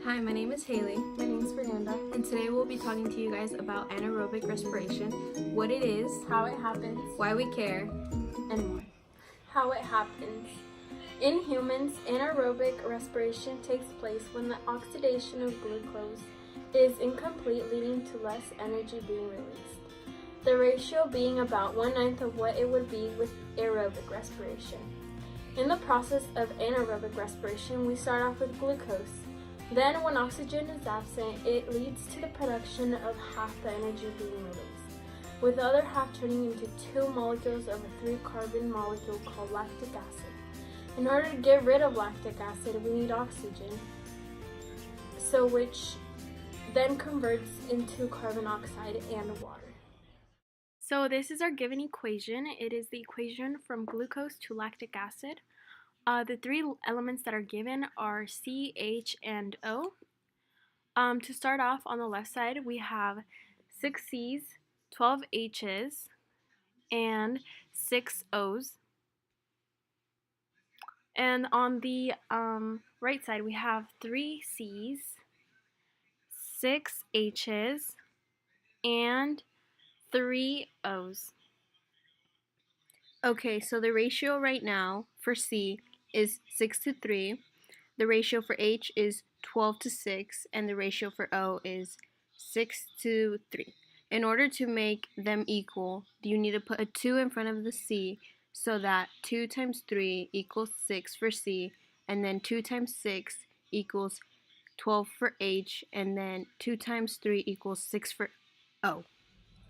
Hi, my name is Haley. My name is Fernanda. And today we'll be talking to you guys about anaerobic respiration, what it is, How it happens, why we care, and more. How it happens. In humans, anaerobic respiration takes place when the oxidation of glucose is incomplete, leading to less energy being released. The ratio being about 1/9 of what it would be with aerobic respiration. In the process of anaerobic respiration, we start off with glucose. Then, when oxygen is absent, it leads to the production of half the energy being released, with the other half turning into two molecules of a 3-carbon molecule called lactic acid. In order to get rid of lactic acid, we need oxygen, which then converts into carbon dioxide and water. So this is our given equation. It is the equation from glucose to lactic acid. The three elements that are given are C, H, and O. To start off, on the left side, we have 6 C's, 12 H's, and 6 O's. And on the right side, we have 3 C's, 6 H's, and 3 O's. Okay, so the ratio right now for C is 6:3. The ratio for H is 12:6, and the ratio for O is 6:3. In order to make them equal, you need to put a 2 in front of the C so that 2 times 3 equals 6 for C, and then 2 times 6 equals 12 for H, and then 2 times 3 equals 6 for O.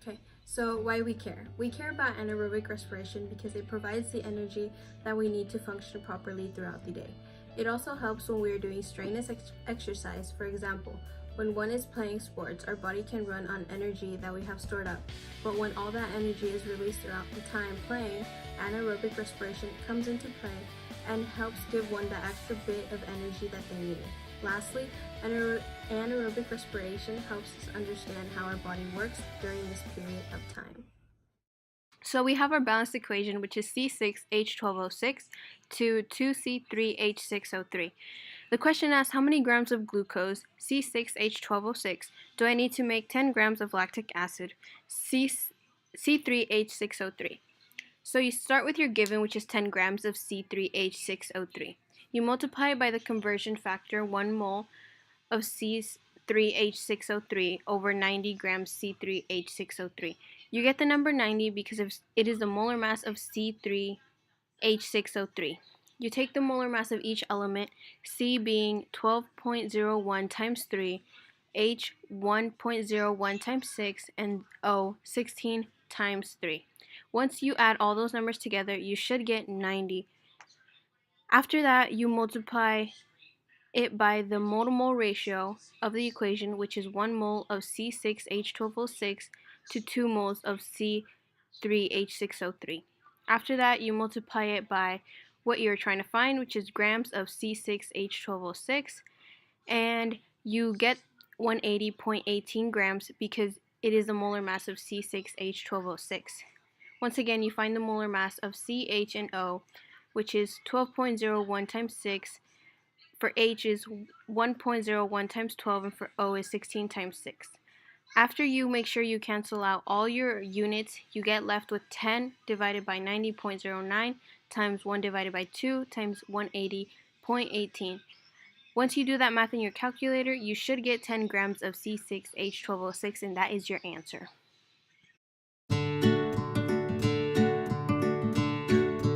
Okay, so why we care? We care about anaerobic respiration because it provides the energy that we need to function properly throughout the day. It also helps when we are doing strenuous exercise. For example, when one is playing sports, our body can run on energy that we have stored up. But when all that energy is released throughout the time playing, anaerobic respiration comes into play and helps give one that extra bit of energy that they need. Lastly, anaerobic respiration helps us understand how our body works during this period of time. So we have our balanced equation, which is C6H12O6 to 2C3H6O3. The question asks, how many grams of glucose, C6H12O6, do I need to make 10 grams of lactic acid, C3H6O3? So you start with your given, which is 10 grams of C3H6O3. You multiply it by the conversion factor, 1 mole of C3H6O3 over 90 grams C3H6O3. You get the number 90 because it is the molar mass of C3H6O3. You take the molar mass of each element, C being 12.01 times 3, H 1.01 times 6, and O 16 times 3. Once you add all those numbers together, you should get 90. After that, you multiply it by the mole-to-mole ratio of the equation, which is 1 mole of C6H12O6 to 2 moles of C3H6O3. After that, you multiply it by what you're trying to find, which is grams of C6H12O6, and you get 180.18 grams because it is the molar mass of C6H12O6. Once again, you find the molar mass of C, H, and O, which is 12.01 times 6, for H is 1.01 times 12, and for O is 16 times 6. After you make sure you cancel out all your units, you get left with 10 divided by 90.09 times 1 divided by 2 times 180.18. Once you do that math in your calculator, you should get 10 grams of C6H12O6, and that is your answer.